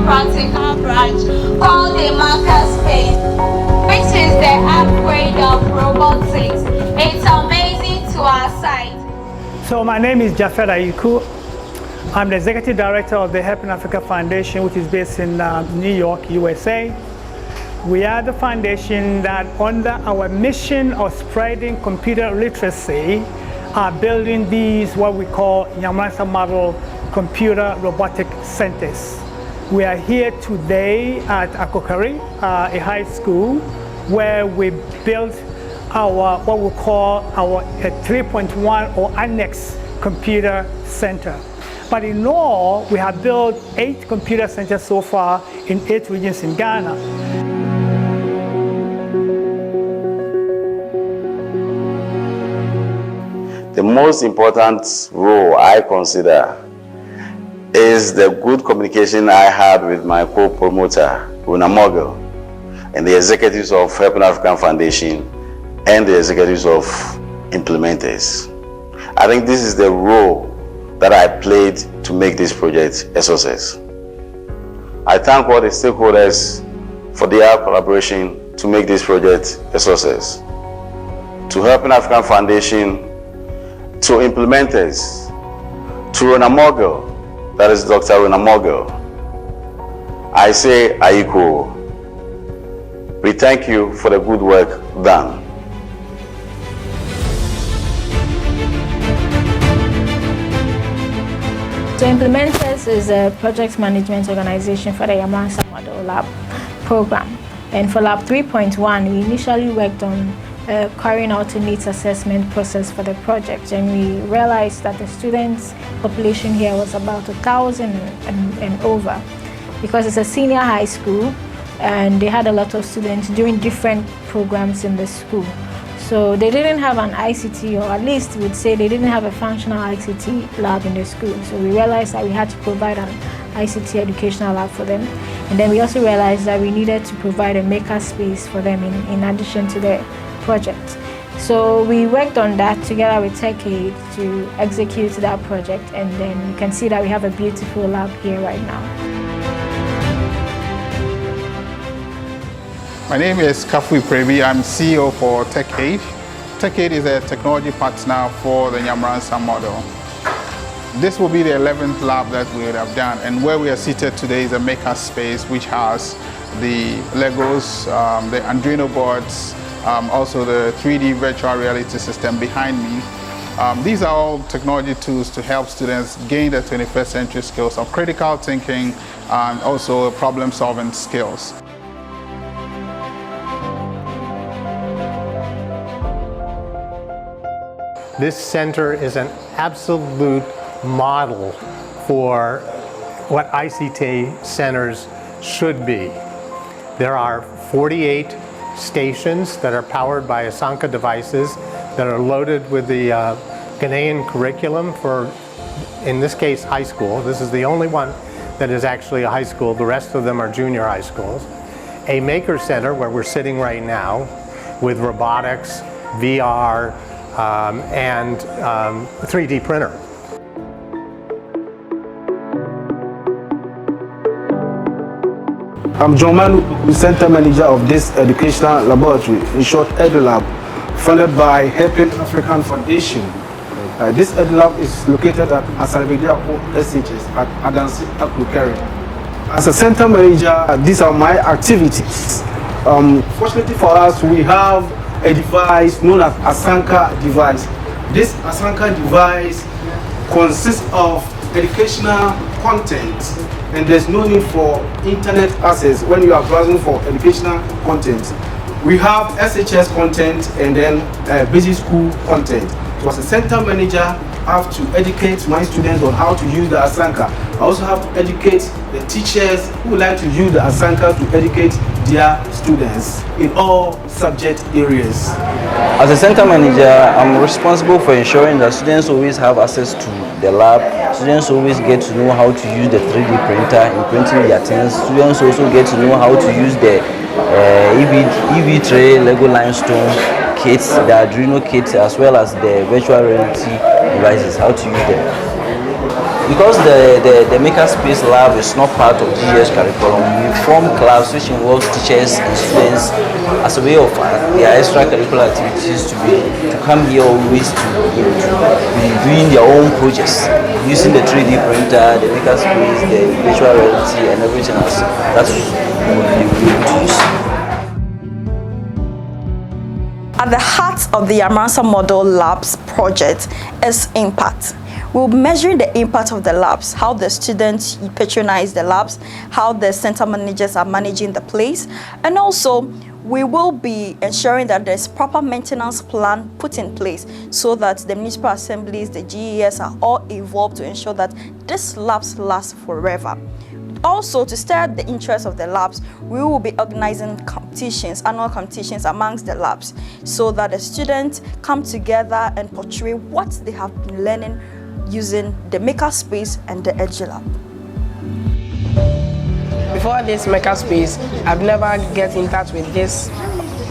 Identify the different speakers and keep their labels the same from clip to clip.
Speaker 1: practical branch called the makerspace, which is the upgrade of robotics. It's amazing to our sight.
Speaker 2: So my name is Jafet Ayiku. I'm the Executive Director of the Helping Africa Foundation, which is based in New York, USA. We are the foundation that, under our mission of spreading computer literacy, are building these what we call Yamoransa Model Computer Robotic Centers. We are here today at Akokeri, a high school, where we built our what we call our 3.1 or annex computer center. But in all, we have built 8 computer centers so far in 8 regions in Ghana.
Speaker 3: The most important role I consider is the good communication I had with my co-promoter, Runa Mogul, and the executives of Helping African Foundation and the executives of implementers. I think this is the role that I played to make this project a success. I thank all the stakeholders for their collaboration to make this project a success. To Helping African Foundation, to implementers, to Runa Mogul, that is Dr. Runa Mogul, I say Ayiku, we thank you for the good work done.
Speaker 4: So Implementers is a project management organization for the Yamoransa Model Lab program. And for Lab 3.1, we initially worked on carrying out a needs assessment process for the project. And we realized that the students' population here was about 1,000 and over, because it's a senior high school and they had a lot of students doing different programs in the school. So they didn't have an ICT, or at least we'd say they didn't have a functional ICT lab in the school. So we realized that we had to provide an ICT educational lab for them. And then we also realized that we needed to provide a maker space for them in addition to the project. So we worked on that together with TechAid to execute that project. And then you can see that we have a beautiful lab here right now.
Speaker 5: My name is Kafu Prebi. I'm CEO for TechAid. TechAid is a technology partner for the Yamoransa model. This will be the 11th lab that we would have done, and where we are seated today is a maker space which has the Legos, the Arduino boards, also the 3D virtual reality system behind me. These are all technology tools to help students gain the 21st century skills of critical thinking and also problem-solving skills.
Speaker 6: This center is an absolute model for what ICT centers should be. There are 48 stations that are powered by Ashanti devices that are loaded with the Ghanaian curriculum for, in this case, high school. This is the only one that is actually a high school. The rest of them are junior high schools. A maker center where we're sitting right now with robotics, VR, and 3D printer.
Speaker 7: I'm John Manu, the Center Manager of this educational laboratory, in short EduLab, funded by Helping African Foundation. This EduLab is located at Ashanti SHS at Akokeri. As a Center Manager, these are my activities. Fortunately for us, we have a device known as Ashanti device. This Ashanti device consists of educational content, and there's no need for internet access when you are browsing for educational content. We have SHS content and then basic school content. So as a center manager, I have to educate my students on how to use the Ashanti. I also have to educate the teachers who would like to use the Ashanti to educate their students in all subject areas.
Speaker 8: As a center manager, I'm responsible for ensuring that students always have access to the lab. Students always get to know how to use the 3D printer in printing their things. Students also get to know how to use the EV tray, Lego limestone kits, the Arduino kits, as well as the virtual reality devices, how to use them. because the Makerspace Lab is not part of GS curriculum, we form clubs which involve teachers and students as a way of their extracurricular activities to come here always to be doing their own projects using the 3D printer, the Makerspace, the virtual reality, and everything else. That's what we use.
Speaker 9: At the heart of the Yamoransa Model Labs project is impact. We'll be measuring the impact of the labs, how the students patronize the labs, how the center managers are managing the place, and also we will be ensuring that there's proper maintenance plan put in place so that the municipal assemblies, the GES are all involved to ensure that these labs last forever. Also, to stir the interest of the labs, we will be organizing competitions, annual competitions amongst the labs, so that the students come together and portray what they have been learning using the Makerspace and the Edge Lab.
Speaker 10: Before this Makerspace, I've never get in touch with these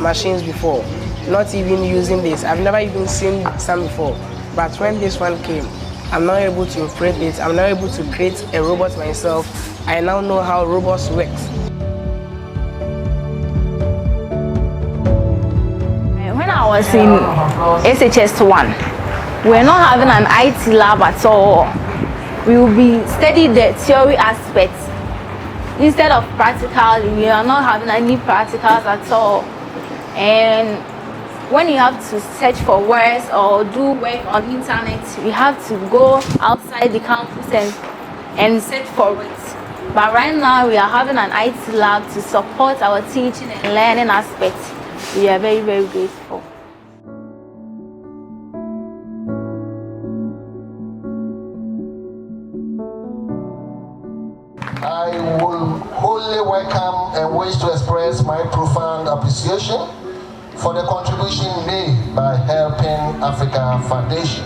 Speaker 10: machines before, not even using this. I've never even seen some before, but when this one came, I'm now able to operate it. I'm now able to create a robot myself. I now know how robots work.
Speaker 11: When I was in SHS1, we're not having an IT lab at all. We will be studying the theory aspects. Instead of practical, we are not having any practicals at all. And when you have to search for words or do work on internet, we have to go outside the campus and search for it. But right now, we are having an IT lab to support our teaching and learning aspects. We are very, very grateful.
Speaker 12: I will wholly welcome and wish to express my profound appreciation for the contribution made by Helping Africa Foundation.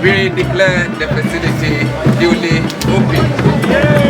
Speaker 13: We declare the facility duly open.